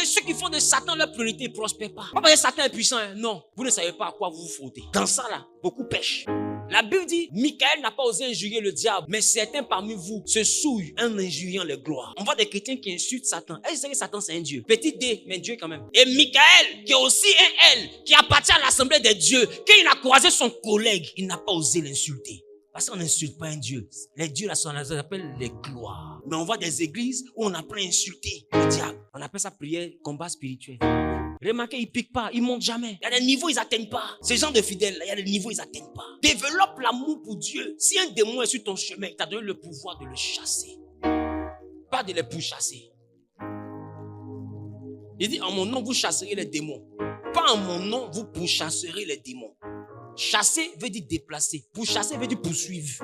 que ceux qui font de Satan leur priorité ne prospèrent pas. Pas parce que Satan est puissant, hein. Non. Vous ne savez pas à quoi vous vous frottez. Dans ça là, beaucoup pêchent. La Bible dit, Michael n'a pas osé injurier le diable, mais certains parmi vous se souillent en injuriant les gloires. On voit des chrétiens qui insultent Satan. Est-ce que Satan c'est un dieu? Petit D, mais Dieu quand même. Et Michael, qui est aussi un L, qui appartient à l'assemblée des dieux, quand il a croisé son collègue, il n'a pas osé l'insulter. Parce qu'on n'insulte pas un dieu. Les dieux là, on les appelle les gloires. Mais on voit des églises où on apprend à insulter le diable. On appelle ça prière, combat spirituel. Remarquez, ils ne piquent pas, ils ne montent jamais. Il y a des niveaux, ils n'atteignent pas. Ces gens de fidèles, il y a des niveaux, ils n'atteignent pas. Développe l'amour pour Dieu. Si un démon est sur ton chemin, il t'a donné le pouvoir de le chasser. Pas de les pourchasser. Il dit, en mon nom, vous chasserez les démons. Pas en mon nom, vous pourchasserez les démons. Chasser veut dire déplacer. Pourchasser veut dire poursuivre.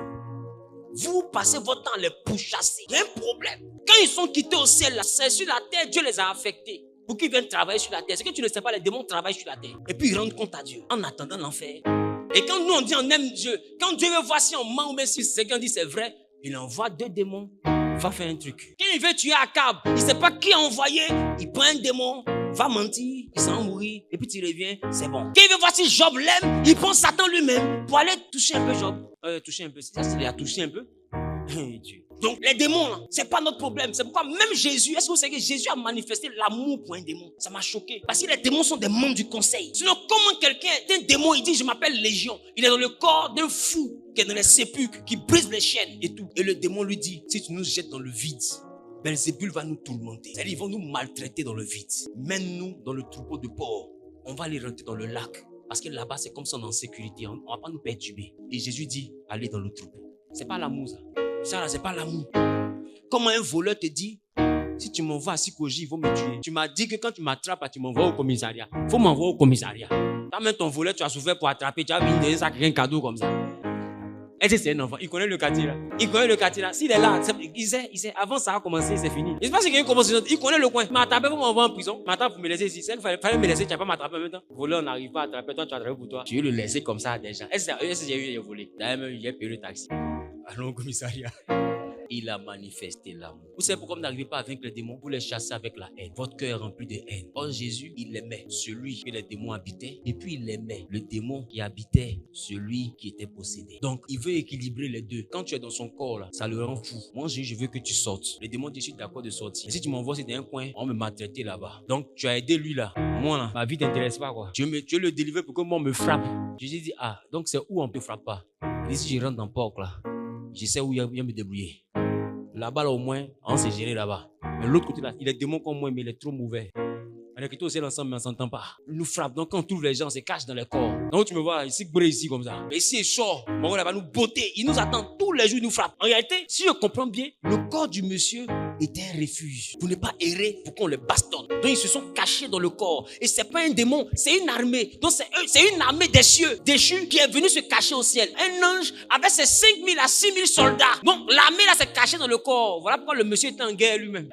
Vous passez votre temps à les pourchasser. Il y a un problème. Quand ils sont quittés au ciel, là, c'est sur la terre, Dieu les a affectés. Pour qu'ils viennent travailler sur la terre. C'est que tu ne sais pas, les démons travaillent sur la terre. Et puis ils rendent compte à Dieu en attendant l'enfer. Et quand nous on dit on aime Dieu, quand Dieu veut voir si on ment ou même si c'est qu'on dit c'est vrai, il envoie 2 démons, va faire un truc. Quand il veut tuer Akab, il ne sait pas qui a envoyé, il prend un démon, va mentir, il s'en mourir, et puis tu reviens, c'est bon. Quand il veut voir si Job l'aime, il prend Satan lui-même pour aller toucher un peu Job. Toucher un peu, c'est ça, il a touché un peu. Dieu. Donc les démons, là, c'est pas notre problème. C'est pourquoi même Jésus, est-ce que vous savez que Jésus a manifesté l'amour pour un démon? Ça m'a choqué. Parce que les démons sont des membres du conseil. Sinon, comment quelqu'un est un démon, il dit je m'appelle Légion. Il est dans le corps d'un fou qui est dans les sépulcres, qui brise les chaînes et tout. Et le démon lui dit, si tu nous jettes dans le vide, Belzébul va nous tourmenter. C'est-à-dire, ils vont nous maltraiter dans le vide. Mène-nous dans le troupeau de porcs. On va les rentrer dans le lac. Parce que là-bas, c'est comme ça, on est en sécurité. On ne va pas nous perturber. Et Jésus dit, allez dans le troupeau. C'est pas l'amour, ça. Ça, là, c'est pas l'amour. Comment un voleur te dit, si tu m'envoies à Sikoji, ils vont me tuer. Tu m'as dit que quand tu m'attrapes, tu m'envoies au commissariat. Faut m'envoyer au commissariat. Quand même ton voleur, tu as souffert pour attraper, tu as vu donner ça un cadeau comme ça. Est-ce que c'est un enfant? Il connaît le quartier là. Il connaît le quartier là. S'il est là, il sait. Avant ça a commencé, c'est fini. Il se passe qu'il y a une conversation. Il connaît le coin. Il m'a attrapé pour m'envoyer en prison. Maintenant, pour me laisser ici. Il fallait me laisser. Tu n'as pas m'attraper en même temps. Voleur, on n'arrive pas à attraper. Toi, tu as attrapé pour toi. Tu veux le laisser comme ça déjà. Est-ce que j'ai eu les volés? D'ailleurs, même, j'ai payé le taxi. Allons au commissariat. Il a manifesté l'amour. Vous savez pourquoi vous n'arrivez pas à vaincre les démons? Vous les chassez avec la haine. Votre cœur est rempli de haine. Or, Jésus, il aimait celui que les démons habitaient. Et puis, il aimait le démon qui habitait celui qui était possédé. Donc, il veut équilibrer les deux. Quand tu es dans son corps, là, ça le rend fou. Moi, je veux que tu sortes. Le démon dit, je suis d'accord de sortir. Et si tu m'envoies dans un coin, on me maltraiter là-bas. Donc, tu as aidé lui là. Moi, là, ma vie t'intéresse pas, quoi. Tu veux le délivrer pour que moi, on me frappe. Jésus dit, ah, donc c'est où on te frappe pas. Et si je rentre dans le porc, là, je sais où il y a me débrouiller. Là-bas, là, au moins, on s'est géré là-bas. Mais l'autre côté, là, il est démon comme moi, mais il est trop mauvais. On est quitté au ciel ensemble, mais on ne s'entend pas. Il nous frappe. Donc, quand on trouve les gens, on se cache dans les corps. Donc, tu me vois, ici, ici, comme ça. Mais ici, il est chaud. Bon, il va nous botter. Il nous attend tous les jours, il nous frappe. En réalité, si je comprends bien, le corps du monsieur était un refuge. Pour ne pas errer, pour qu'on le bastonne. Donc, ils se sont cachés dans le corps. Et c'est pas un démon, c'est une armée. Donc, c'est une armée des cieux, déchus, qui est venue se cacher au ciel. Un ange avec ses 5000 à 6000 soldats. Donc, l'armée là s'est cachée dans le corps. Voilà pourquoi le monsieur était en guerre lui-même.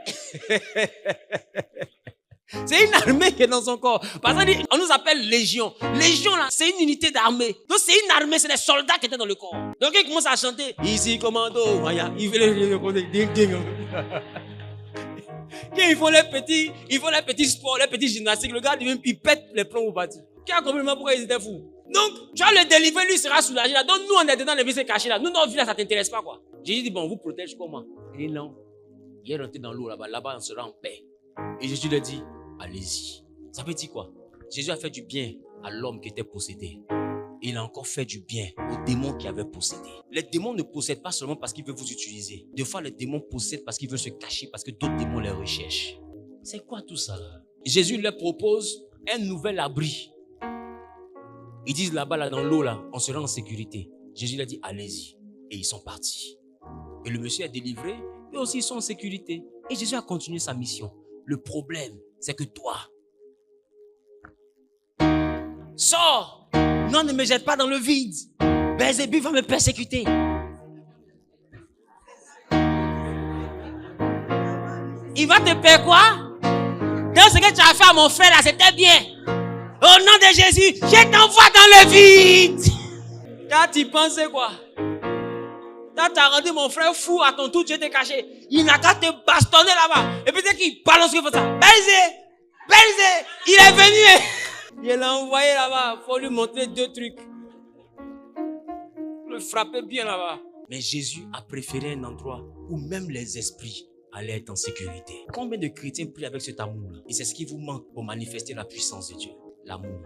C'est une armée qui est dans son corps. Parce qu'on nous appelle Légion. Légion, là, c'est une unité d'armée. Donc, c'est une armée, c'est des soldats qui étaient dans le corps. Donc, ils commencent à chanter. Ici, commando. Il fait les ding ding. Quand ils font les petits sports, les petits gymnastiques, le gars, il pète les plombs au bâti. Qui a compris pourquoi ils étaient fous? Donc, tu vas le délivrer, lui sera soulagé là. Donc, nous, on est dedans, les vies cachées là. Nous, notre vie là, ça t'intéresse pas, quoi. Jésus dit, bon, on vous protège comment? Il dit, non. Il est rentré dans l'eau là-bas. Là-bas, on sera en paix. Et Jésus lui dit, allez-y. Ça veut dire quoi? Jésus a fait du bien à l'homme qui était possédé. Et il a encore fait du bien aux démons qui avaient possédé. Les démons ne possèdent pas seulement parce qu'ils veulent vous utiliser. Des fois, les démons possèdent parce qu'ils veulent se cacher, parce que d'autres démons les recherchent. C'est quoi tout ça là? Jésus leur propose un nouvel abri. Ils disent là-bas, là, dans l'eau, là, on sera en sécurité. Jésus leur dit, allez-y. Et ils sont partis. Et le monsieur est délivré, et aussi ils sont en sécurité. Et Jésus a continué sa mission. Le problème, c'est que toi, sors. Non, ne me jette pas dans le vide. Belzébul va me persécuter. Il va te faire quoi? Donc ce que tu as fait à mon frère là, c'était bien. Au nom de Jésus, je t'envoie dans le vide. Quand tu pensais quoi? Quand tu as rendu mon frère fou à ton tour, tu étais caché. Il n'a qu'à te bastonner là-bas. Et puis dès qu'il balance, il faut ça. Baiser. Belzé, il est venu. Il l'a envoyé là-bas. Il faut lui montrer 2 trucs. Le frapper bien là-bas. Mais Jésus a préféré un endroit où même les esprits allaient être en sécurité. Combien de chrétiens prient avec cet amour-là? Et c'est ce qui vous manque pour manifester la puissance de Dieu. L'amour.